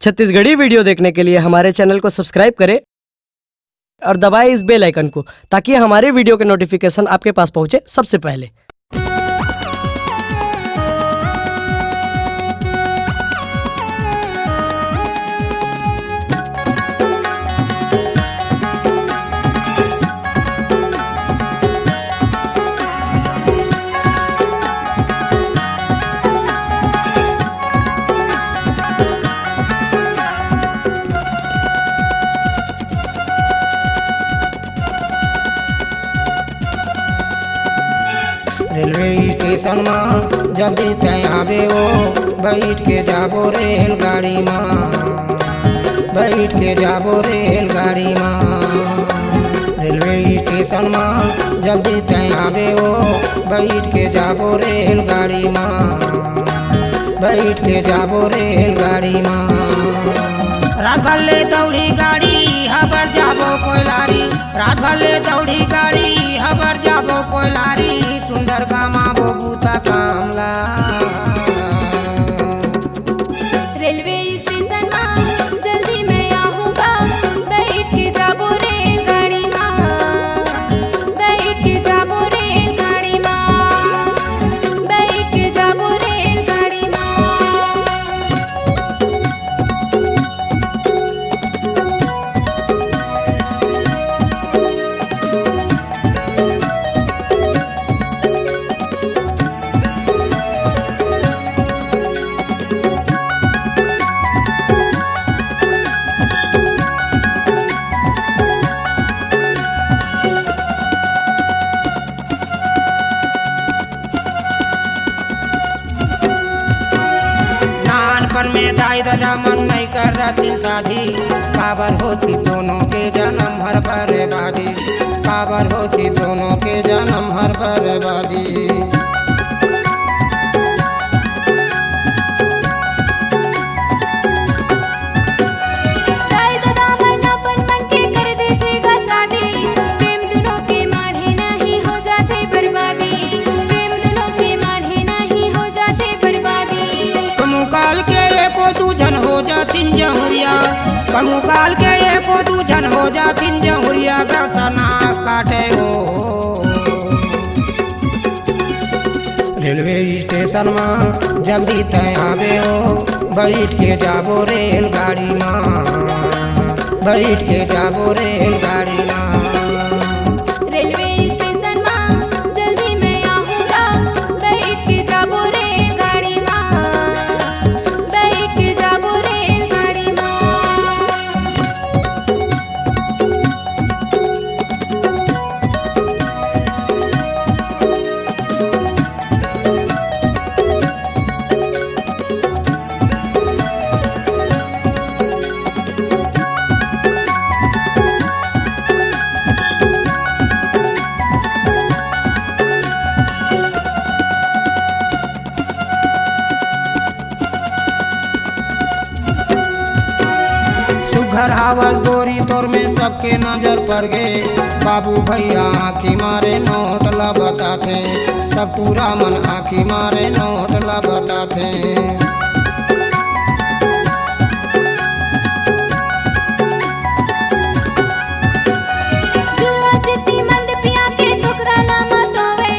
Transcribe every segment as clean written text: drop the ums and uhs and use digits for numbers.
Chhattisgarhi video देखने के लिए हमारे चैनल को सब्सक्राइब करें और दबाएं इस बेल आइकन को, ताकि हमारे वीडियो के नोटिफिकेशन आपके पास पहुंचे सबसे पहले। रेलवे स्टेशन में जल्दी तय आवे वो, बैठ के जाबो रेलगाड़ी में, बैठ के जाबो रेलगाड़ी में। रेलवे स्टेशन में जल्दी तय आवे वो, बैठ के जाबो रेलगाड़ी में, बैठ के जाबो रेलगाड़ी में। रात भर ले दौड़ी गाड़ी हबर जाबो कोयलारी, रात भर ले दौड़ी गाड़ी हबर जाबो कोयलारी। सुंदर कमाबो बूता कामला। रेलवे स्टेशन में जल्दी मैं आऊँगा, बैठ के जाबो रेलगाड़ी में, बैठ के जाबो रेलगाड़ी में, बैठ के जाबो रेलगाड़ी में। नानपन में दाई दादा मन नहीं कर रही शादी, काबर होती दोनों के जन्म हर बर्बादी, काबर होती दोनों के जन्म हर बर्बादी। दाई दादा मन अपन मन के कर देते गा शादी, प्रेम दोनों के माढ़े नहीं हो जाते बर्बादी, प्रेम दोनों के माढ़े नहीं हो जाते बर्बादी। कमुकाल के एको दूजन हो जातिन जहुरिया, कमुकाल के एको दूजन हो जातिन जहुरिया। दर्शना काटे हो रेलवे स्टेशन में जल्दी तय आवे हो, बैठ के जाबो रेलगाड़ी में, बैठ के जाबो रेलगाड़ी में। रेलवे स्टेशन में जल्दी मैं आऊँगा, बैठ के जाबो रेलगाड़ी में, बैठ के जाबो रेलगाड़ी में। सुघर हावल गोरी तोर में सबके नजर पड़ गए, बाबू भैया आँखी मारे नोट ला बताते, सब पूरा मन आँखी मारे नोट ला बताते। जुआ जितनी मंद पिया के छोकरा ना मत होवे,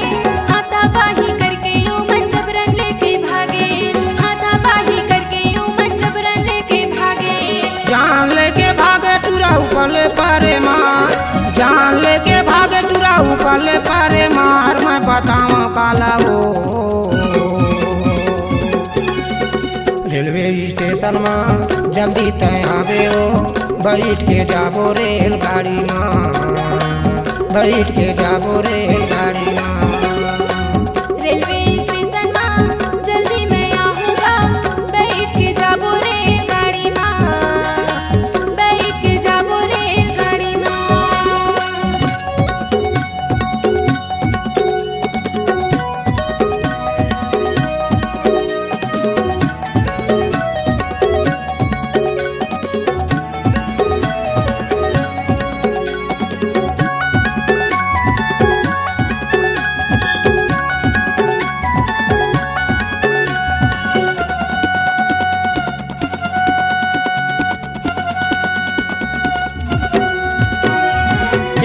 हाथापाई करके यूं मन जबरन लेके भागे, हाथापाई करके यूं मन जबरन लेके भागे। जान लेके भागे टूरा ऊपर ले पारे मार, जान लेके भागे टूरा ऊपर ले पारे मार। मैं बतावा काला हो रेलवे स्टेशन में जल्दी तय आवे हो, बैठ के जाबो रेलगाड़ी में, बैठ के जाबो रेलगाड़ी में। रेलवे स्टेशन में जल्दी मैं आऊँगा, बैठ के जाबो रेलगाड़ी में, बैठ के जाबो रेलगाड़ी में।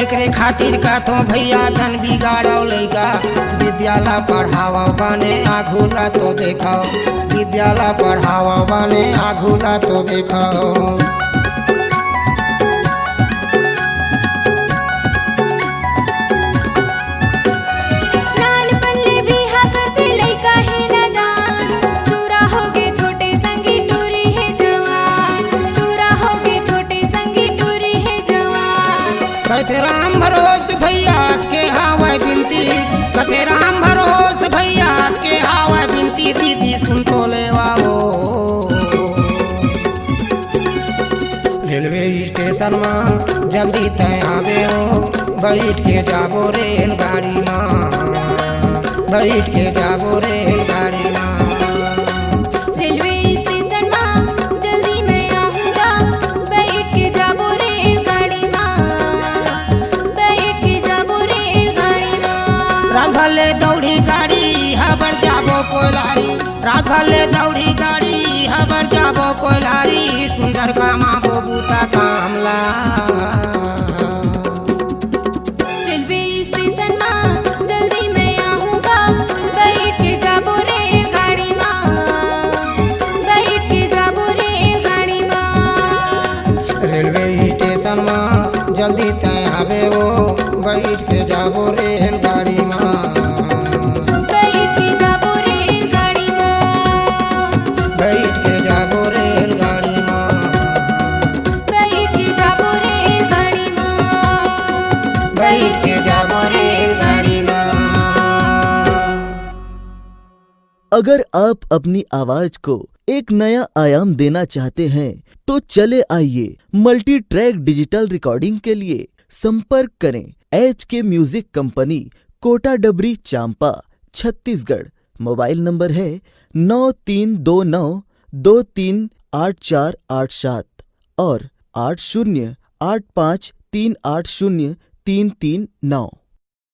एकरे खातिर का तो भैया धन बिगाड़ो लैका विद्यालय पढ़ावा बने आघूला तो देखाओ विद्यालय पढ़ावा बने आघूला तो देखाओ कथे राम भरोस भैया के हावा बिनती कथे राम भरोस भैया के हावा बिनती दीदी सुन तो लेवाओ रेलवे स्टेशन में जल्दी तय आवे हो बैठ के जाबो रेलगाड़ी में बैठ के जाबो रेलगाड़ी में रेलवे स्टेशन में जल्दी मैं आऊँगा बैठ के जाबो रेलगाड़ी राघले दौड़ी गाड़ी हबर जाबो कोयलारी राघले दौड़ी गाड़ी हबर जाबो कोयलारी सुंदर कामा बबूता कामला रेलवे स्टेशन में जल्दी मैं आऊँगा बैठ के जाबो रेलगाड़ी बैठ के जाबो रेलगाड़ी रेलवे स्टेशन में जल्दी तय आवे वो बैठ के जाबो रेलगाड़ी में बैठ के जाबो रेलगाड़ी बैठ के जाबो रेलगाड़ी बैठ के जाबो रेलगाड़ी बैठ के जाबो रेलगाड़ी अगर आप अपनी आवाज को एक नया आयाम देना चाहते हैं तो चले आइए मल्टी ट्रैक डिजिटल रिकॉर्डिंग के लिए संपर्क करें HK म्यूजिक कंपनी कोटा डबरी चांपा छत्तीसगढ़। मोबाइल नंबर है 9329238487 और 8085380339।